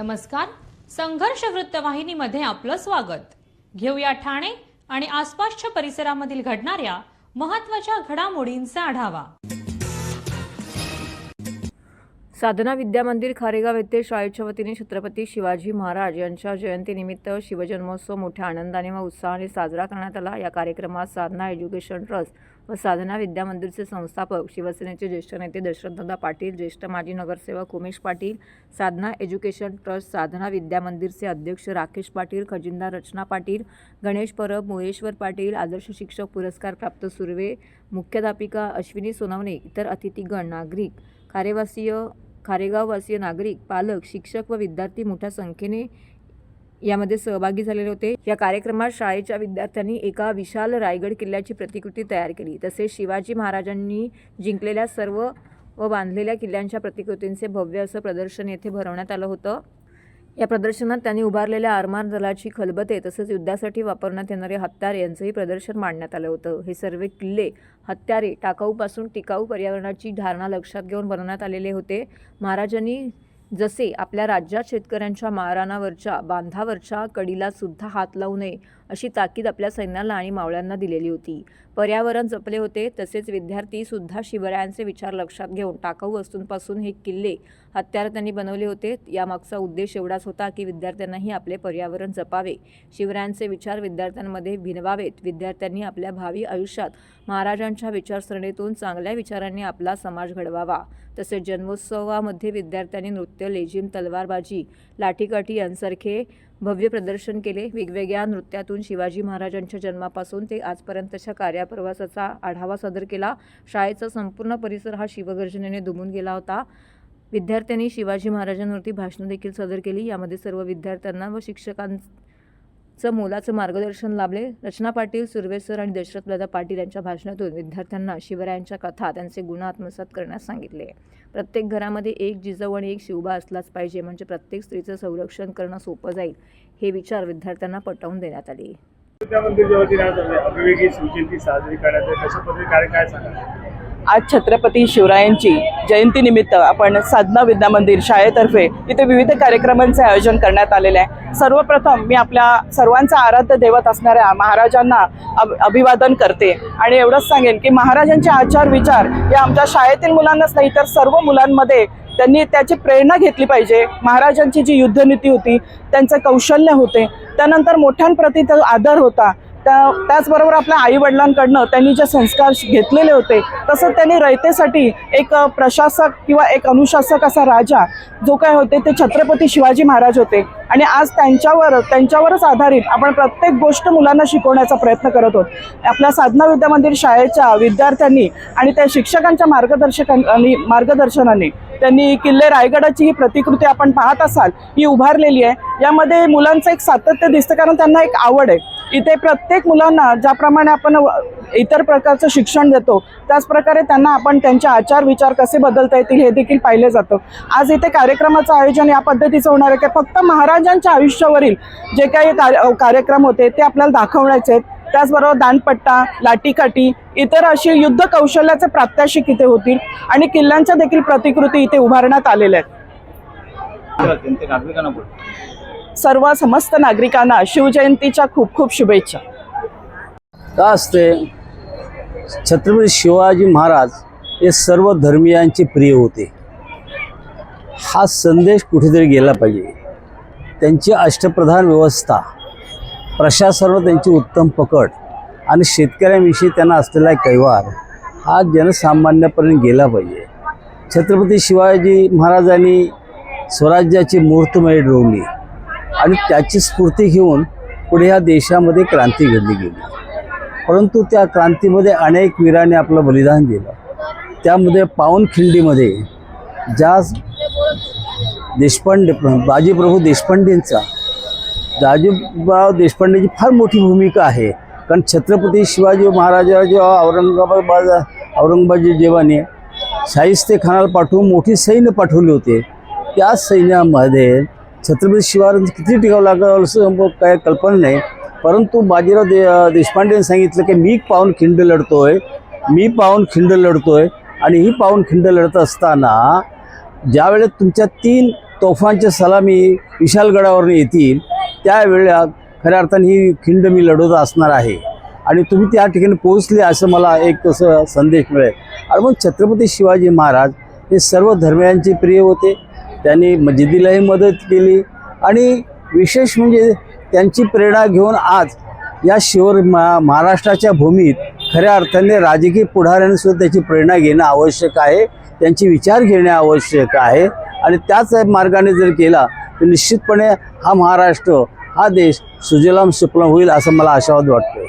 नमस्कार. संघर्ष वृत्तवाहिनीमध्ये आपलं स्वागत. घेऊया ठाणे आणि आसपासच्या परिसरामधील घडणाऱ्या महत्त्वाच्या घडामोडींचा आढावा. साधना विद्या मंदिर खारेगाव येथे शाळेच्या वतीने छत्रपती शिवाजी महाराज यांच्या जयंतीनिमित्त शिवजन्मोत्सव मोठ्या आनंदाने व उत्साहाने साजरा करण्यात आला. या कार्यक्रमात साधना एज्युकेशन ट्रस्ट व साधना विद्या मंदिरचे संस्थापक, शिवसेनेचे ज्येष्ठ नेते दशरथदादा पाटील, ज्येष्ठ माजी नगरसेवक उमेश पाटील, साधना एज्युकेशन ट्रस्ट साधना विद्या मंदिरचे अध्यक्ष राकेश पाटील, खजिनदार रचना पाटील, गणेश परब, मोहेश्वर पाटील, आदर्श शिक्षक पुरस्कार प्राप्त सुर्वे, मुख्याध्यापिका अश्विनी सोनवणे, इतर अतिथीगण, नागरिक, खारेगाववासीय नागरिक, पालक, शिक्षक व विद्यार्थी मोठ्या संख्येने यामध्ये सहभागी झालेले होते. या कार्यक्रमात शाळेच्या विद्यार्थ्यांनी एका विशाल रायगड किल्ल्याची प्रतिकृती तयार केली. तसेच शिवाजी महाराजांनी जिंकलेल्या सर्व व बांधलेल्या किल्ल्यांच्या प्रतिकृतींचे भव्य असं प्रदर्शन येथे भरवण्यात आलं होतं. या प्रदर्शनात त्यांनी उभारलेल्या आरमार दलाची खलबते तसेच युद्धासाठी वापरण्यात येणारे हत्यारे यांचंही प्रदर्शन मांडण्यात आलं होतं. हे सर्व किल्ले, हत्यारे टाकाऊपासून टिकाऊ पर्यावरणाची धारणा लक्षात घेऊन बनवण्यात आलेले होते. महाराजांनी जसे आपल्या राज्यात शेतकऱ्यांच्या मारानावरच्या बांधावरच्या कडीला सुद्धा हात लावू नये अशी ताकीद आपल्या सैन्याला आणि मावळ्यांना दिलेली होती. पर्यावरण जपले होते. तसेच विद्यार्थी सुद्धा शिवरायांचे विचार लक्षात घेऊन टाकाऊ वस्तूंपासून हे किल्ले, हत्यार त्यांनी बनवले होते. यामागचा उद्देश एवढाच होता की विद्यार्थ्यांनाही आपले पर्यावरण जपावे, शिवरायांचे विचार विद्यार्थ्यांमध्ये भिनवावेत. विद्यार्थ्यांनी आपल्या भावी आयुष्यात महाराजांच्या विचारसरणीतून चांगल्या विचारांनी आपला समाज घडवावा. तसेच जन्मोत्सवामध्ये विद्यार्थ्यांनी नृत्य, लेझिम, तलवारबाजी, लाठीकाठी यांसारखे भव्य प्रदर्शन केले. वेगवेगळ्या नृत्यातून शिवाजी महाराजांच्या जन्मापासून ते आजपर्यंतच्या कार्याप्रवासाचा आढावा सादर केला. शाळेचा संपूर्ण परिसर हा शिवगर्जनेने दुमून गेला होता. विद्यार्थ्यांनी शिवाजी महाराजांवरती भाषणं देखील सादर केली. यामध्ये सर्व विद्यार्थ्यांना व शिक्षकांचं मोलाचं मार्गदर्शन लाभले. रचना पाटील, सुर्वे सर आणि दशरथदादा पाटील यांच्या भाषणातून विद्यार्थ्यांना शिवरायांच्या कथा, त्यांचे गुण आत्मसात करण्यास सांगितले. प्रत्येक घरामध्ये एक जिजाऊ आणि एक शिवबा असलाच पाहिजे, म्हणजे प्रत्येक स्त्रीचं संरक्षण करणं सोपं जाईल. हे विचार विद्यार्थ्यांना पटवून देण्यात आले. आज छत्रपती शिवरायांची जयंतीनिमित्त आपण साधना विद्या मंदिर शाळेतर्फे इथे विविध कार्यक्रमांचे आयोजन करण्यात आलेले आहे. सर्वप्रथम मी आपल्या सर्वांचा आराध्य दैवत असणाऱ्या महाराजांना अभिवादन करते आणि एवढंच सांगेन की महाराजांचे आचार विचार या आमच्या शाळेतील मुलांनाच नाही तर सर्व मुलांमध्ये त्यांनी त्याची प्रेरणा घेतली पाहिजे. महाराजांची जी युद्धनीती होती, त्यांचं कौशल्य होते, त्यानंतर मोठ्यांप्रती तो आदर होता, त्याचबरोबर आपल्या आईवडिलांकडनं त्यांनी जे संस्कार घेतलेले होते, तसं त्यांनी रयतेसाठी एक प्रशासक किंवा एक अनुशासक असा राजा जो काय होते ते छत्रपती शिवाजी महाराज होते. आणि आज त्यांच्यावरच आधारित आपण प्रत्येक गोष्ट मुलांना शिकवण्याचा प्रयत्न करत आहोत. आपल्या साधना विद्या मंदिर शाळेच्या विद्यार्थ्यांनी आणि त्या शिक्षकांच्या मार्गदर्शनाने त्यांनी किल्ले रायगडाची ही प्रतिकृती आपण पाहत असाल ही उभारलेली आहे. यामध्ये मुलांचं एक सातत्य दिसतं, कारण त्यांना एक आवड आहे. इथे प्रत्येक मुलांना ज्याप्रमाणे आपण इतर प्रकारचं शिक्षण देतो त्याच प्रकारे त्यांना आपण त्यांचे आचार विचार कसे बदलता येतील हे देखील पाहिले जातं. आज इथे कार्यक्रमाचं आयोजन या पद्धतीचं होणार आहे की फक्त महाराजांच्या आयुष्यावरील जे काही कार्यक्रम होते ते आपल्याला दाखवण्याचे आहेत. त्याचबरोबर दांडपट्टा, लाठीकाठी, इतर अशी युद्ध कौशल्याचे प्रात्यक्षिक इथे होतील आणि किल्ल्यांच्या देखील प्रतिकृती इथे उभारण्यात आलेल्या आहेत. सर्व समस्त नागरिकांना शिवजयंतीच्या खूप खूप शुभेच्छा. का असते, छत्रपती शिवाजी महाराज हे सर्व धर्मियांचे प्रिय होते. हा संदेश कुठेतरी गेला पाहिजे. त्यांची अष्टप्रधान व्यवस्था, प्रशासनावर त्यांची उत्तम पकड आणि शेतकऱ्यांविषयी त्यांना असलेला कैवार हा जनसामान्यापर्यंत गेला पाहिजे. छत्रपती शिवाजी महाराजांनी स्वराज्याची मुहूर्तमेढ रोवली आणि त्याची स्फूर्ती घेऊन पुढे ह्या देशामध्ये क्रांती घडली गेली. परंतु त्या क्रांतीमध्ये अनेक वीरांनी आपलं बलिदान दिलं. त्यामध्ये पावनखिंडीमध्ये ज्या बाजीप्रभू देशपांडेंची फार मोठी भूमिका आहे. कारण छत्रपती शिवाजी महाराज जेव्हा औरंगाबाद जेव्हाने शाहिस्ते खानाला पाठवून मोठी सैन्य पाठवले होते, त्या सैन्यामध्ये छत्रपती शिवाजी किती टिकावं लागलं असं काय कल्पना नाही. परंतु बाजीराव देशपांडेंनी सांगितलं की मी पावनखिंड लढतोय आणि ही पावनखिंड लढत असताना ज्यावेळेस तुमच्या 3 तोफांच्या सलामी विशालगडावरून येतील त्यावेळेला खऱ्या अर्थाने ही खिंड मी लढवत असणार आहे आणि तुम्ही त्या ठिकाणी पोहोचले असं मला एक असं संदेश मिळेल. आणि मग छत्रपती शिवाजी महाराज हे सर्व धर्मियांचे प्रिय होते. त्यांनी मस्जिदीलाही मदत केली आणि विशेष म्हणजे त्यांची प्रेरणा घेऊन आज या महाराष्ट्राच्या भूमीत खऱ्या अर्थाने राजकीय पुढाऱ्यांनी सुद्धा त्याची प्रेरणा घेणं आवश्यक आहे, त्यांचे विचार घेणे आवश्यक आहे आणि त्याच मार्गाने जर केला तर निश्चितपणे हा महाराष्ट्र, हा देश सुजलाम सुफलाम होईल असं मला आशावाद वाटतोय.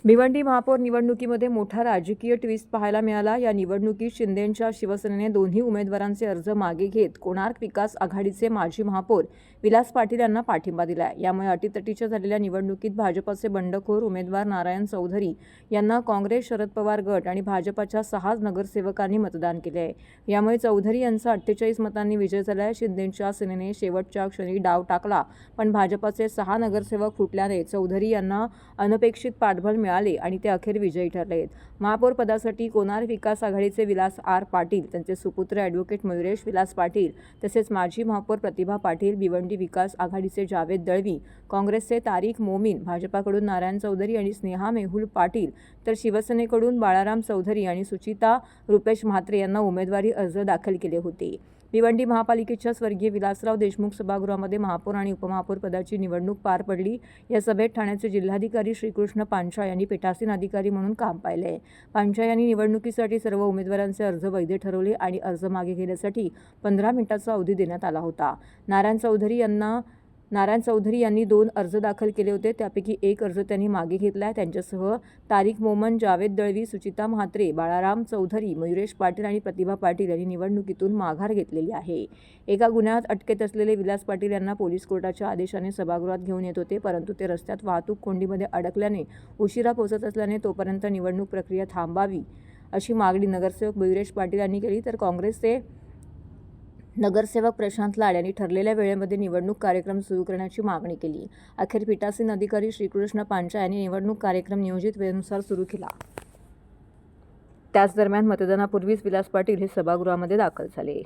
भिवंडी महापौर निवडणुकीमध्ये मोठा राजकीय ट्विस्ट पाहायला मिळाला. या निवडणुकीत शिंदेंच्या शिवसेनेने दोन्ही उमेदवारांचे अर्ज मागे घेत कोणार्क विकास आघाडीचे माजी महापौर विलास पाटील यांना पाठिंबा दिला आहे. यामुळे अटीतटीच्या झालेल्या निवडणुकीत भाजपचे बंडखोर उमेदवार नारायण चौधरी यांना काँग्रेस, शरद पवार गट आणि भाजपच्या 6 नगरसेवकांनी मतदान केले आहे. यामुळे चौधरी यांचा 48 मतांनी विजय झाला आहे. शिंदेंच्या सेनेने शेवटच्या क्षणी डाव टाकला, पण भाजपचे 6 नगरसेवक फुटल्याने चौधरी यांना अनपेक्षित पाठबळ मिळाले आणि ते अखेर विजयी ठरले आहेत. महापौर पदासाठी कोणार्क विकास आघाडीचे विलास आर पाटील, त्यांचे सुपुत्र ॲडव्होकेट मयुरेश विलास पाटील तसेच माजी महापौर प्रतिभा पाटील, भिवंडी विकास आघाडीचे जावेद दळवी, काँग्रेसचे तारिक मोमीन, भाजपाकडून नारायण चौधरी आणि स्नेहा मेहुल पाटील तर शिवसेनेकडून बाळाराम चौधरी आणि सुचिता रुपेश म्हात्रे यांना उमेदवारी अर्ज दाखल केले होते. भिवंडी महापालिकेच्या स्वर्गीय विलासराव देशमुख सभागृहामध्ये महापौर आणि उपमहापौर पदाची निवडणूक पार पडली. या सभेत ठाण्याचे जिल्हाधिकारी श्रीकृष्ण पांचाळ यांनी पीठासीन अधिकारी म्हणून काम पाहिले. पांचाळ यांनी निवडणुकीसाठी सर्व उमेदवारांचे अर्ज वैध ठरवले आणि अर्ज मागे घेण्यासाठी 15 मिनिटांचा अवधी देण्यात आला होता. नारायण चौधरी यांनी 2 अर्ज दाखल केले होते, त्यापैकी 1 अर्ज त्यांनी मागे घेतला आहे. त्यांच्यासह तारिक मोमन, जावेद दळवी, सुचिता म्हात्रे, बाळाराम चौधरी, मयुरेश पाटील आणि प्रतिभा पाटील यांनी निवडणुकीतून माघार घेतलेली आहे. एका गुन्ह्यात अटकेत असलेले विलास पाटील यांना पोलीस कोर्टाच्या आदेशाने सभागृहात घेऊन येत होते, परंतु ते रस्त्यात वाहतूक कोंडीमध्ये अडकल्याने उशिरा पोहोचत असल्याने तोपर्यंत निवडणूक प्रक्रिया थांबावी अशी मागणी नगरसेवक मयुरेश पाटील यांनी केली. तर काँग्रेसचे नगरसेवक प्रशांत लाड यांनी ठरलेल्या वेळेमध्ये निवडणूक कार्यक्रम सुरू करण्याची मागणी केली. अखेर पीठासीन अधिकारी श्रीकृष्ण पांचाळ यांनी निवडणूक कार्यक्रम नियोजित वेळेनुसार सुरू केला. त्याच दरम्यान मतदानापूर्वीच विलास पाटील हे सभागृहामध्ये दाखल झाले.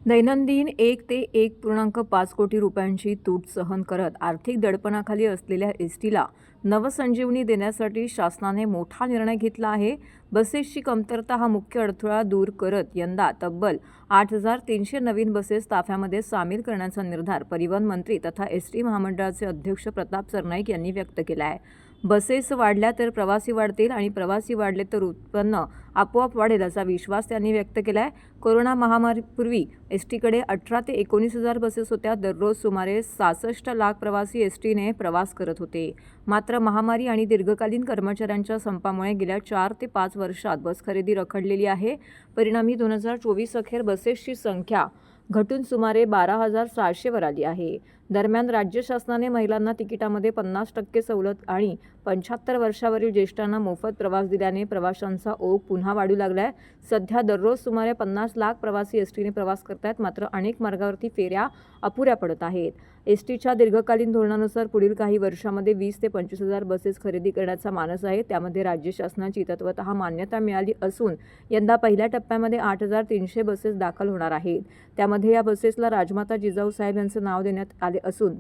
दैनंदिन 1 ते 1.5 कोटी रुपयांची तूट सहन करत आर्थिक दडपणाखाली असलेल्या एसटीला नवसंजीवनी देण्यासाठी शासनाने मोठा निर्णय घेतला आहे. बसेसची कमतरता हा मुख्य अडथळा दूर करत यंदा तब्बल 8,300 नवीन बसेस ताफ्यामध्ये सामील करण्याचा निर्धार परिवहन मंत्री तथा एसटी महामंडळाचे अध्यक्ष प्रताप सरनाईक यांनी व्यक्त केला आहे. बसेस वाढल्या तर प्रवासी वाढतील आणि प्रवासी वाढले तर उत्पन्न आपोआप वाढेल असा विश्वास त्यांनी व्यक्त केला आहे. कोरोना महामारीपूर्वी एसटीकडे 18 ते 19,000 बसेस होत्या. दररोज सुमारे 66 लाख प्रवासी एसटीने प्रवास करत होते. मात्र महामारी आणि दीर्घकालीन कर्मचाऱ्यांच्या संपामुळे गेल्या 4 ते 5 वर्षात बस खरेदी रखडलेली आहे. परिणामी 2024 अखेर बसेसची संख्या घटून सुमारे 12,600 वर आली आहे. दरम्यान राज्य शासनाने महिलांना तिकिटामध्ये 50% सवलत आणि 75 वर्षावरील ज्येष्ठांना मोफत प्रवास दिल्याने प्रवाशांचा ओघ पुन्हा वाढू लागला आहे. सध्या दररोज सुमारे 50 लाख प्रवासी एसटीने प्रवास करतायत, मात्र अनेक मार्गावरती फेऱ्या अपुऱ्या पडत आहेत. एसटीच्या दीर्घकालीन धोरणानुसार पुढील काही वर्षामध्ये 20 ते 25,000 बसेस खरेदी करण्याचा मानस आहे. त्यामध्ये राज्य शासनाची तत्वतः मान्यता मिळाली असून यंदा पहिल्या टप्प्यामध्ये 8,300 बसेस दाखल होणार आहेत. त्यामध्ये या बसेसला राजमाता जिजाऊ साहेब यांचं नाव देण्यात आले असून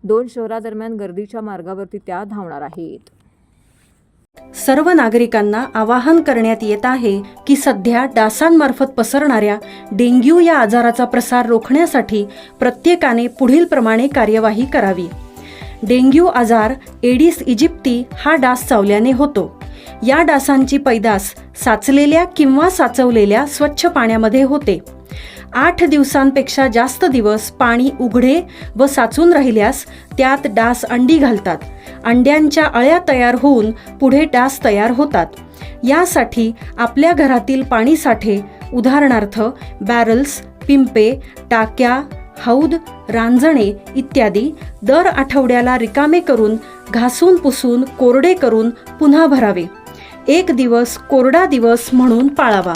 2 शहरादरम्यान गर्दीच्या मार्गावरती त्या धावणार आहेत. सर्व नागरिकांना आवाहन करण्यात येत आहे की सध्या डासांमार्फत पसरणाऱ्या डेंग्यू या आजाराचा प्रसार रोखण्यासाठी प्रत्येकाने पुढील प्रमाणे कार्यवाही करावी. डेंग्यू आजार एडिस इजिप्ती हा डास चावल्याने होतो. या डासांची पैदास साचलेल्या किंवा साचवलेल्या स्वच्छ पाण्यामध्ये होते. 8 दिवसांपेक्षा जास्त दिवस पाणी उघडे व साचून राहिल्यास त्यात डास अंडी घालतात. अंड्यांच्या अळ्या तयार होऊन पुढे डास तयार होतात. यासाठी आपल्या घरातील पाणी साठे उदाहरणार्थ बॅरल्स, पिंपे, टाक्या, हौद, रांजणे इत्यादी दर आठवड्याला रिकामे करून घासून पुसून कोरडे करून पुन्हा भरावे. 1 दिवस कोरडा दिवस म्हणून पाळावा.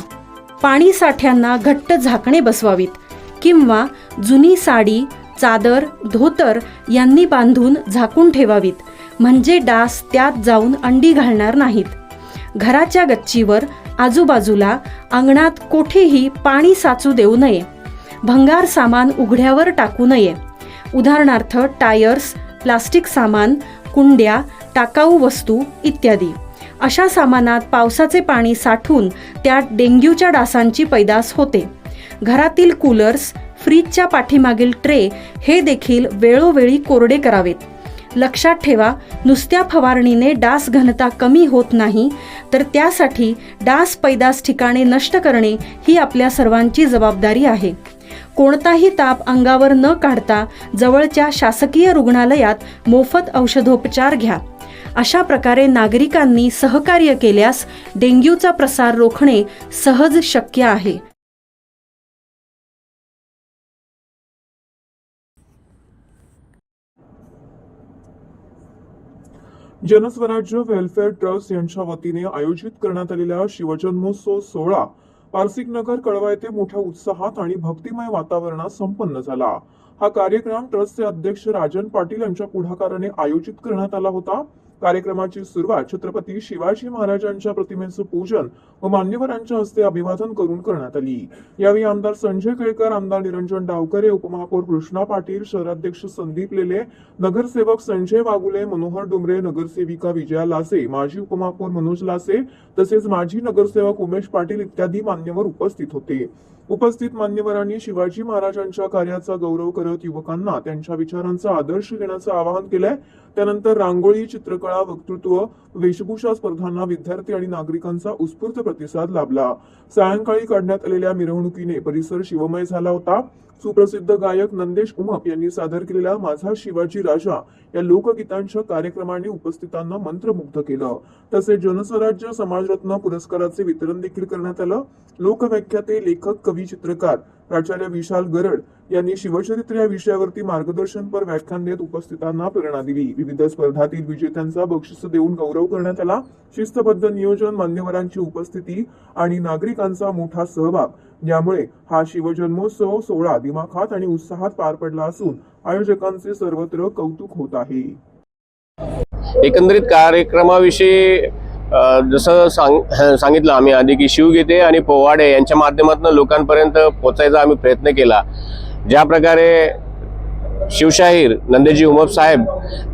पाणी साठ्यांना घट्ट झाकणे बसवावीत किंवा जुनी साडी, चादर, धोतर यांनी बांधून झाकून ठेवावीत, म्हणजे डास त्यात जाऊन अंडी घालणार नाहीत. घराच्या गच्चीवर, आजूबाजूला, अंगणात कोठेही पाणी साचू देऊ नये. भंगार सामान उघड्यावर टाकू नये. उदाहरणार्थ टायर्स, प्लास्टिक सामान, कुंड्या, टाकाऊ वस्तू इत्यादी. अशा सामानात पावसाचे पाणी साठून त्यात डेंग्यूच्या डासांची पैदास होते. घरातील कूलर्स, फ्रीजच्या पाठीमागील ट्रे हे देखील वेळोवेळी कोरडे करावेत. लक्षात ठेवा, नुसत्या फवारणीने डास घनता कमी होत नाही, तर त्यासाठी डास पैदास ठिकाणे नष्ट करणे ही आपल्या सर्वांची जबाबदारी आहे. कोणताही ताप अंगावर न काढता जवळच्या शासकीय रुग्णालयात मोफत औषधोपचार घ्या. अशा प्रकारे नागरिकांनी सहकार्य केल्यास डेंग्यूचा प्रसार रोखणे सहज शक्य आहे. जनस्वराज्य वेलफेअर ट्रस्ट यांच्या वतीने आयोजित करण्यात आलेल्या शिवजन्मोत्सव सोहळा पारसिक नगर कळवा येथे मोठ्या उत्साहात आणि भक्तिमय वातावरणात संपन्न झाला. हा कार्यक्रम ट्रस्टचे अध्यक्ष राजन पाटील यांच्या पुढाकाराने आयोजित करण्यात आला होता. कार्यक्रमाची सुरुवात छत्रपती शिवाजी महाराजांच्या प्रतिमेचं पूजन व मान्यवरांच्या हस्ते अभिवादन करून करण्यात आली. यावेळी आमदार संजय केळकर, आमदार निरंजन डावकरे, उपमहापौर कृष्णा पाटील, शहराध्यक्ष संदीप लेले, नगरसेवक संजय वागुले, मनोहर डुमरे, नगरसेविका विजया लासे, माजी उपमहापौर मनोज लासे तसेच माजी नगरसेवक उमेश पाटील इत्यादी मान्यवर उपस्थित होते. उपस्थित मान्यवरांनी शिवाजी महाराजांच्या कार्याचा गौरव करत युवकांना त्यांच्या विचारांचा आदर्श घेण्याचं आवाहन केलंय. त्यानंतर रांगोळी, चित्रकला, वक्तृत्व, वेशभूषा स्पर्धांना विद्यार्थी आणि नागरिकांचा उत्स्फूर्त प्रतिसाद लाभला. सायंकाळी काढण्यात आलेल्या मिरवणुकीने परिसर शिवमय झाला होता. सुप्रसिद्ध गायक नंदेश उमप यांनी सादर केलेल्या माझा शिवाजी राजा या लोकगीतांच्या कार्यक्रमाने उपस्थितांना मंत्रमुग्ध केलं. तसेच जनस्वराज्य समाजरत्न पुरस्काराचे वितरण देखील करण्यात आलं. लोकव्याख्याते, लेखक, कवी, चित्रकार प्राचार्य विशाल गरड यांनी शिवचरित्र या विषयावरती मार्गदर्शनपर व्याख्यान देत उपस्थितांना प्रेरणा दिली. विविध स्पर्धातील विजेत्यांचा बक्षीस देऊन गौरव करण्यात आला. शिस्तबद्ध नियोजन, मान्यवरांची उपस्थिती आणि नागरिकांचा मोठा सहभाग यामुळे हा शिवजन्मोत्सव सोहळा दिमाखात आणि उत्साहात पार पडला असून आयोजकांचे सर्वत्र कौतुक होत आहे. एकंदरीत कार्यक्रमाविषयी जसं सांगितलं आम्ही आधी की शिवगीते आणि पोवाडे यांच्या माध्यमातून लोकांपर्यंत पोचायचा आम्ही प्रयत्न केला. ज्या प्रकारे शिवशाहीर नंदेजी उमप साहेब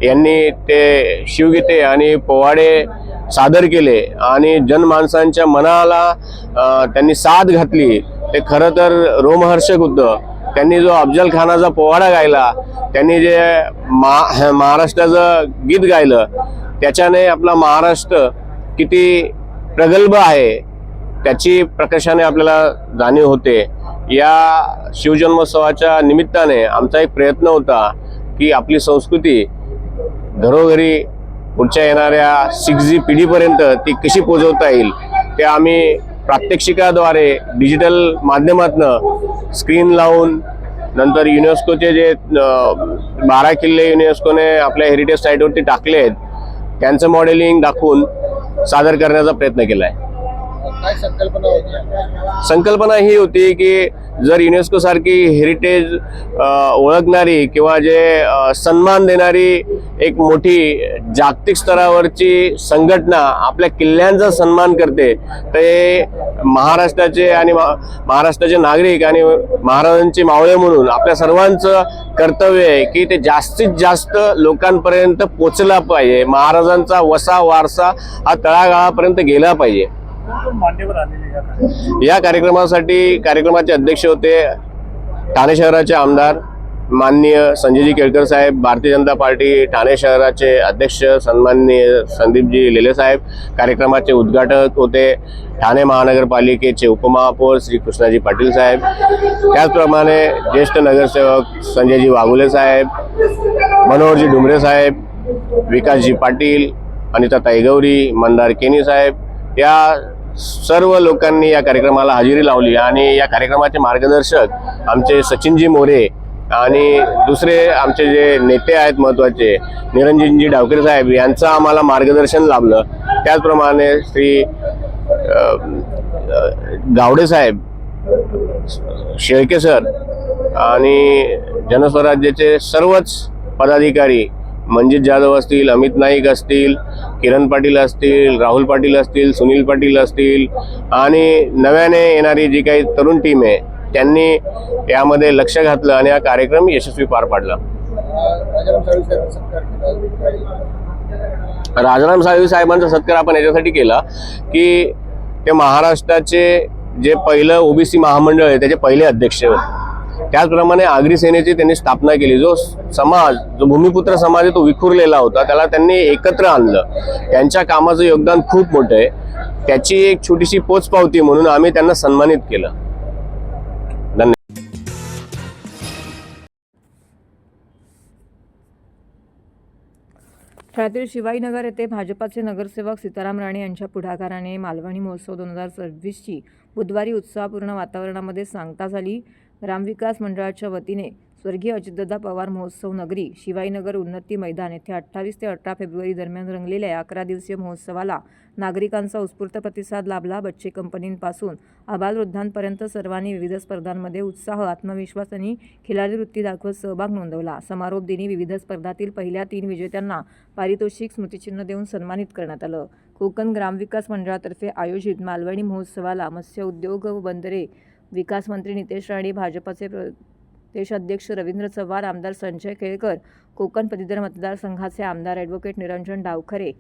यांनी ते शिवगीते आणि पोवाडे सादर केले आणि जनमानसांच्या मनाला त्यांनी साथ घातली, ते खरं तर रोमहर्षक होतं. त्यांनी जो अफजल खानाचा पोवाडा गायला, त्यांनी जे महाराष्ट्राचं गीत गायलं, त्याच्याने आपला महाराष्ट्र किती प्रगल्भ आहे त्याची प्रकर्षाने आपल्याला जाणीव होते. या शिवजन्मोत्सवाच्या निमित्ताने आमचा एक प्रयत्न होता की आपली संस्कृती घरोघरी पुढच्या येणाऱ्या 6G पिढीपर्यंत ती कशी पोहोचवता येईल ते आम्ही प्रात्यक्षिकाद्वारे डिजिटल माध्यमातून स्क्रीन लावून, नंतर युनेस्कोचे जे 12 किल्ले युनेस्कोने आपल्या हेरिटेज साईटवरती टाकले आहेत त्यांचं मॉडेलिंग दाखवून सादर करण्याचा प्रयत्न केला आहे. संकल्पना ही होती की जर युनेस्को सारखी हेरिटेज ओळखणारी किंवा जे सन्मान देणारी एक मोठी जागतिक स्तरावरची संघटना आपल्या किल्ल्यांचा सन्मान करते, ते महाराष्ट्राचे आणि महाराष्ट्राचे नागरिक आणि महाराजांचे मावळे म्हणून आपल्या सर्वांचं कर्तव्य आहे की ते जास्तीत जास्त लोकांपर्यंत पोचला पाहिजे. महाराजांचा वसा वारसा हा तळागाळापर्यंत गेला पाहिजे. या कार्यक्रमाचे अध्यक्ष होते ठाणे शहराचे आमदार माननीय संजयजी केळकर साहेब, भारतीय जनता पार्टी ठाणे शहराचे अध्यक्ष सन्माननीय संदीपजी लेले साहेब. कार्यक्रमाचे उद्घाटक होते ठाणे महानगरपालिकेचे उपमहापौर श्री कृष्णाजी पाटील साहेब. त्याचप्रमाणे ज्येष्ठ नगरसेवक संजयजी वागुले साहेब, मनोहरजी डुमरे साहेब, विकासजी पाटील, अनिता ताईगौरी, मंदार केनी साहेब या सर्व लोकांनी या कार्यक्रमाला हजेरी लावली. आणि या कार्यक्रमाचे मार्गदर्शक आमचे सचिनजी मोरे आणि दुसरे आमचे जे नेते आहेत महत्त्वाचे निरंजनजी डावकरे साहेब यांचं आम्हाला मार्गदर्शन लाभलं. त्याचप्रमाणे श्री गावडे साहेब, शेळके सर आणि जनस्वराज्याचे सर्वच पदाधिकारी मंजित जाधव असतील, अमित नाईक असतील, किरण पाटील असतील, राहुल पाटील असतील, सुनील पाटील असतील आणि नव्याने येणारी जी काही तरुण टीम आहे त्यांनी यामध्ये लक्ष घातलं आणि हा कार्यक्रम यशस्वी पार पाडला. राजाराम साळवी साहेबांचा सत्कार आपण याच्यासाठी केला की ते महाराष्ट्राचे जे पहिलं ओबीसी महामंडळ आहे त्याचे पहिले अध्यक्ष होते. त्याचप्रमाणे आगरी सेनेची त्यांनी स्थापना केली. जो समाज, जो भूमिपुत्र समाज आहे तो विखुरलेला होता, त्याला त्यांनी एकत्र आणलं. त्यांच्या कामाचं योगदान खूप मोठं आहे. त्याची एक छोटीशी पोचपावती म्हणून आम्ही त्यांना सन्मानित केलं. धन्यवाद. ठाण्यातील शिवाईनगर येथे भाजपाचे नगरसेवक सीताराम राणे यांच्या पुढाकाराने मालवणी महोत्सव 2026ची बुधवारी उत्साहपूर्ण वातावरणामध्ये सांगता झाली. ग्रामविकास मंडळाच्या वतीने स्वर्गीय अजितदादा पवार महोत्सव नगरी शिवाईनगर उन्नती मैदान येथे 28 ते 18 फेब्रुवारी दरम्यान रंगलेल्या 11 दिवसीय महोत्सवाला नागरिकांचा उत्स्फूर्त प्रतिसाद लाभला. बच्चे कंपनींपासून आबालवृद्धांपर्यंत सर्वांनी विविध स्पर्धांमध्ये उत्साह, आत्मविश्वास आणि खिलाडी वृत्ती दाखवत सहभाग नोंदवला. समारोप दिनी विविध स्पर्धातील पहिल्या 3 विजेत्यांना पारितोषिक, स्मृतिचिन्ह देऊन सन्मानित करण्यात आलं. कोकण ग्रामविकास मंडळातर्फे आयोजित मालवणी महोत्सवाला मत्स्य उद्योग व बंदरे विकास मंत्री नितेश राणे, भाजपाचे प्रदेश अध्यक्ष रवींद्र चव्हाण, आमदार संजय केळकर, कोकण पदवीधर मतदारसंघाचे आमदार ॲडव्होकेट निरंजन डावखरे,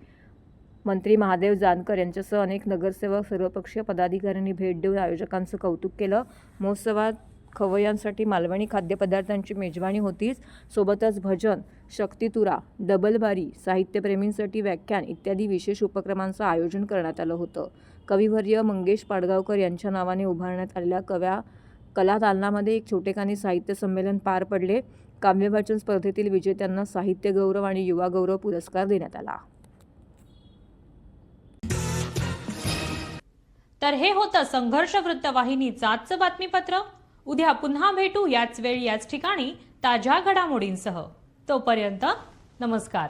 मंत्री महादेव जानकर यांच्यासह अनेक नगरसेवक, सर्वपक्षीय पदाधिकाऱ्यांनी भेट देऊन आयोजकांचं कौतुक केलं. महोत्सवात खवय्यांसाठी मालवणी खाद्यपदार्थांची मेजवानी होतीच. सोबतच भजन, शक्तितुरा, डबलबारी, साहित्यप्रेमींसाठी व्याख्यान इत्यादी विशेष उपक्रमांचं आयोजन करण्यात आलं होतं. कविवर्य मंगेश पाडगावकर यांच्या नावाने उभारण्यात आलेल्या कला दालनामध्ये एक छोटेखानी साहित्य संमेलन पार पडले. काव्यवाचन स्पर्धेतील विजेत्यांना साहित्य गौरव आणि युवा गौरव पुरस्कार देण्यात आला. तर हे होतं संघर्ष वृत्तवाहिनीचं आजचं बातमीपत्र. उद्या पुन्हा भेटू याच वेळी याच ठिकाणी ताज्या घडामोडींसह. तोपर्यंत नमस्कार.